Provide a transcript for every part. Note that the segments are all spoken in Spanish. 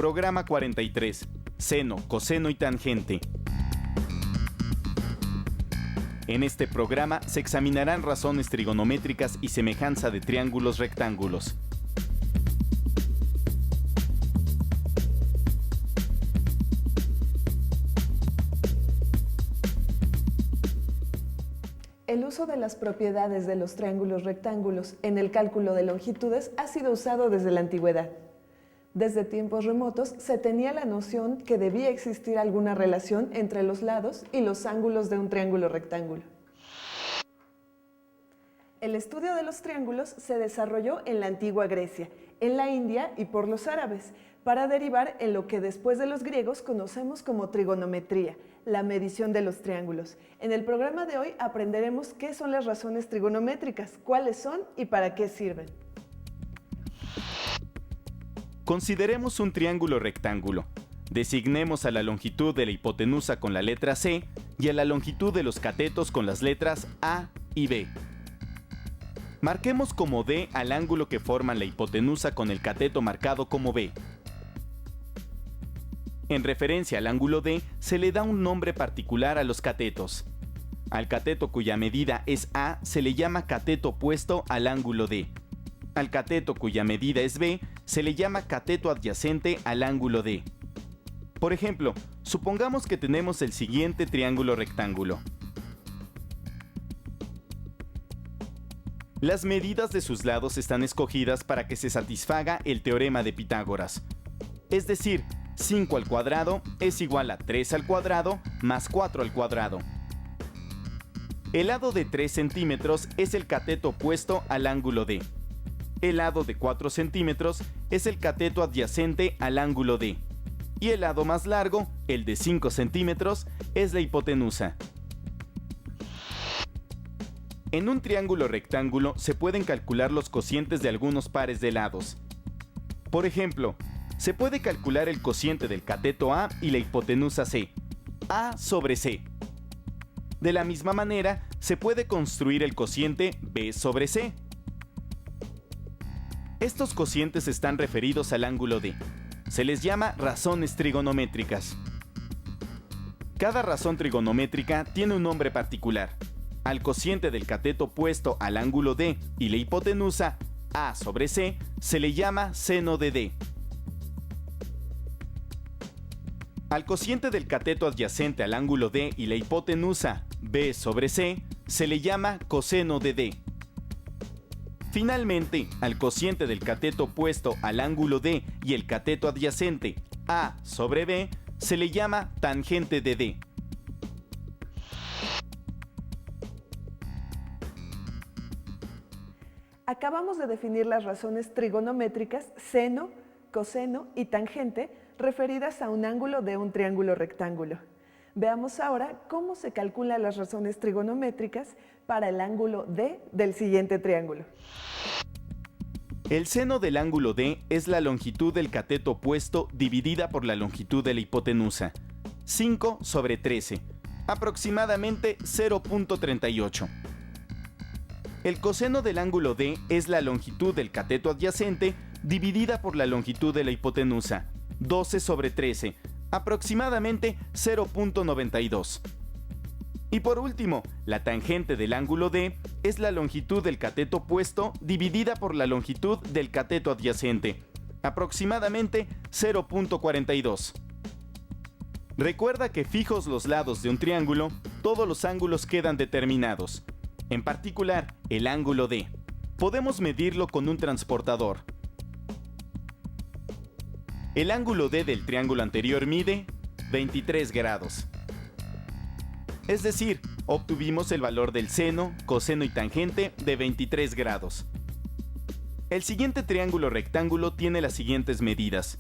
Programa 43. Seno, coseno y tangente. En este programa se examinarán razones trigonométricas y semejanza de triángulos rectángulos. El uso de las propiedades de los triángulos rectángulos en el cálculo de longitudes ha sido usado desde la antigüedad. Desde tiempos remotos se tenía la noción que debía existir alguna relación entre los lados y los ángulos de un triángulo rectángulo. El estudio de los triángulos se desarrolló en la antigua Grecia, en la India y por los árabes, para derivar en lo que después de los griegos conocemos como trigonometría, la medición de los triángulos. En el programa de hoy aprenderemos qué son las razones trigonométricas, cuáles son y para qué sirven. Consideremos un triángulo rectángulo. Designemos a la longitud de la hipotenusa con la letra C y a la longitud de los catetos con las letras A y B. Marquemos como D al ángulo que forman la hipotenusa con el cateto marcado como B. En referencia al ángulo D, se le da un nombre particular a los catetos. Al cateto cuya medida es A se le llama cateto opuesto al ángulo D. Al cateto cuya medida es B se le llama cateto adyacente al ángulo D. Por ejemplo, supongamos que tenemos el siguiente triángulo rectángulo. Las medidas de sus lados están escogidas para que se satisfaga el teorema de Pitágoras. Es decir, 5 al cuadrado es igual a 3 al cuadrado más 4 al cuadrado. El lado de 3 centímetros es el cateto opuesto al ángulo D. El lado de 4 centímetros es el cateto adyacente al ángulo D. Y el lado más largo, el de 5 centímetros, es la hipotenusa. En un triángulo rectángulo se pueden calcular los cocientes de algunos pares de lados. Por ejemplo, se puede calcular el cociente del cateto A y la hipotenusa C, A sobre C. De la misma manera, se puede construir el cociente B sobre C. Estos cocientes están referidos al ángulo D. Se les llama razones trigonométricas. Cada razón trigonométrica tiene un nombre particular. Al cociente del cateto opuesto al ángulo D y la hipotenusa A sobre C se le llama seno de D. Al cociente del cateto adyacente al ángulo D y la hipotenusa B sobre C se le llama coseno de D. Finalmente, al cociente del cateto opuesto al ángulo D y el cateto adyacente A sobre B se le llama tangente de D. Acabamos de definir las razones trigonométricas seno, coseno y tangente referidas a un ángulo de un triángulo rectángulo. Veamos ahora cómo se calculan las razones trigonométricas para el ángulo D del siguiente triángulo. El seno del ángulo D es la longitud del cateto opuesto dividida por la longitud de la hipotenusa, 5 sobre 13, aproximadamente 0.38. El coseno del ángulo D es la longitud del cateto adyacente dividida por la longitud de la hipotenusa, 12 sobre 13, aproximadamente 0.92. Y por último, la tangente del ángulo D es la longitud del cateto opuesto dividida por la longitud del cateto adyacente, aproximadamente 0.42. Recuerda que fijos los lados de un triángulo, todos los ángulos quedan determinados. En particular, el ángulo D. Podemos medirlo con un transportador. El ángulo D del triángulo anterior mide 23 grados. Es decir, obtuvimos el valor del seno, coseno y tangente de 23 grados. El siguiente triángulo rectángulo tiene las siguientes medidas: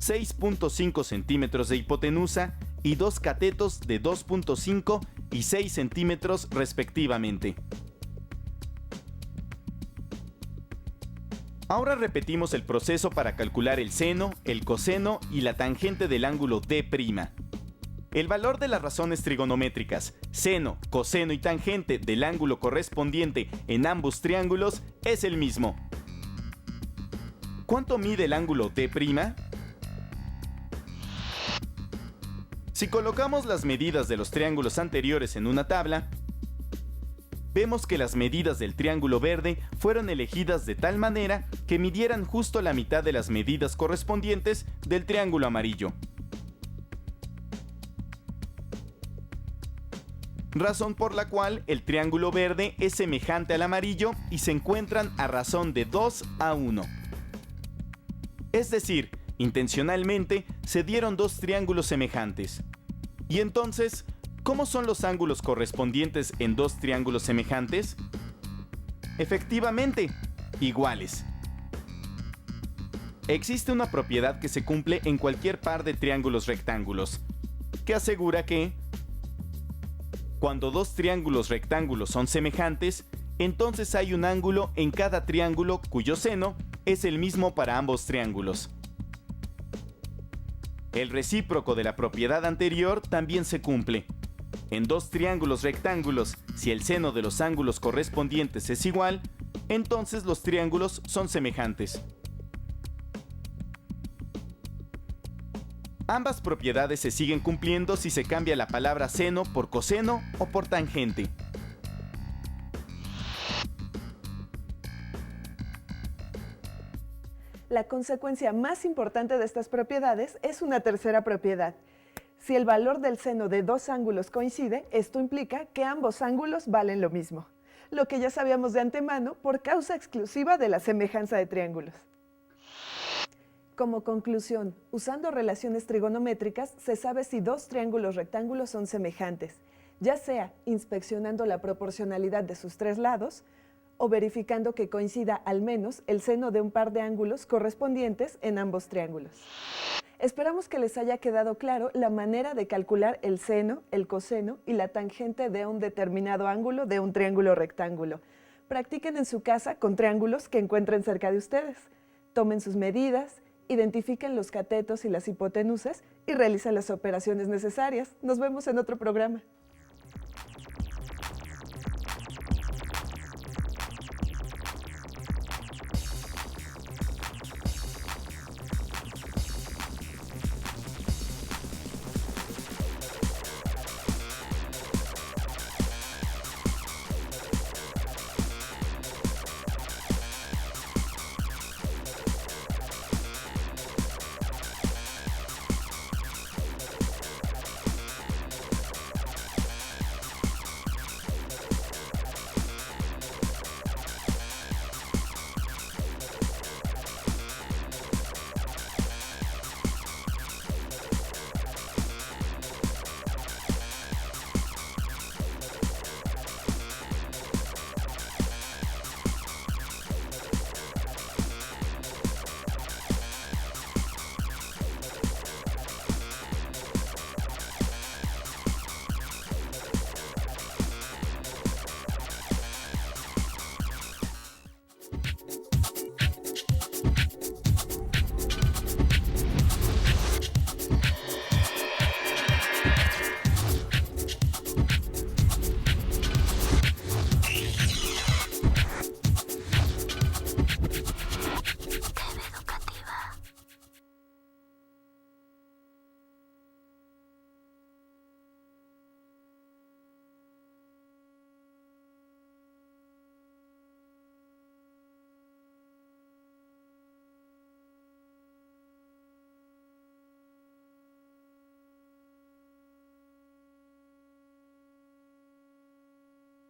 6.5 centímetros de hipotenusa y dos catetos de 2.5 y 6 centímetros respectivamente. Ahora repetimos el proceso para calcular el seno, el coseno y la tangente del ángulo D'. El valor de las razones trigonométricas, seno, coseno y tangente del ángulo correspondiente en ambos triángulos es el mismo. ¿Cuánto mide el ángulo D'? Si colocamos las medidas de los triángulos anteriores en una tabla, vemos que las medidas del triángulo verde fueron elegidas de tal manera que midieran justo la mitad de las medidas correspondientes del triángulo amarillo. Razón por la cual el triángulo verde es semejante al amarillo y se encuentran a razón de 2:1. Es decir, intencionalmente se dieron dos triángulos semejantes. Y entonces, ¿cómo son los ángulos correspondientes en dos triángulos semejantes? Efectivamente, iguales. Existe una propiedad que se cumple en cualquier par de triángulos rectángulos, que asegura que cuando dos triángulos rectángulos son semejantes, entonces hay un ángulo en cada triángulo cuyo seno es el mismo para ambos triángulos. El recíproco de la propiedad anterior también se cumple. En dos triángulos rectángulos, si el seno de los ángulos correspondientes es igual, entonces los triángulos son semejantes. Ambas propiedades se siguen cumpliendo si se cambia la palabra seno por coseno o por tangente. La consecuencia más importante de estas propiedades es una tercera propiedad. Si el valor del seno de dos ángulos coincide, esto implica que ambos ángulos valen lo mismo, lo que ya sabíamos de antemano por causa exclusiva de la semejanza de triángulos. Como conclusión, usando relaciones trigonométricas se sabe si dos triángulos rectángulos son semejantes, ya sea inspeccionando la proporcionalidad de sus tres lados o verificando que coincida al menos el seno de un par de ángulos correspondientes en ambos triángulos. Esperamos que les haya quedado claro la manera de calcular el seno, el coseno y la tangente de un determinado ángulo de un triángulo rectángulo. Practiquen en su casa con triángulos que encuentren cerca de ustedes. Tomen sus medidas, identifiquen los catetos y las hipotenusas y realicen las operaciones necesarias. Nos vemos en otro programa.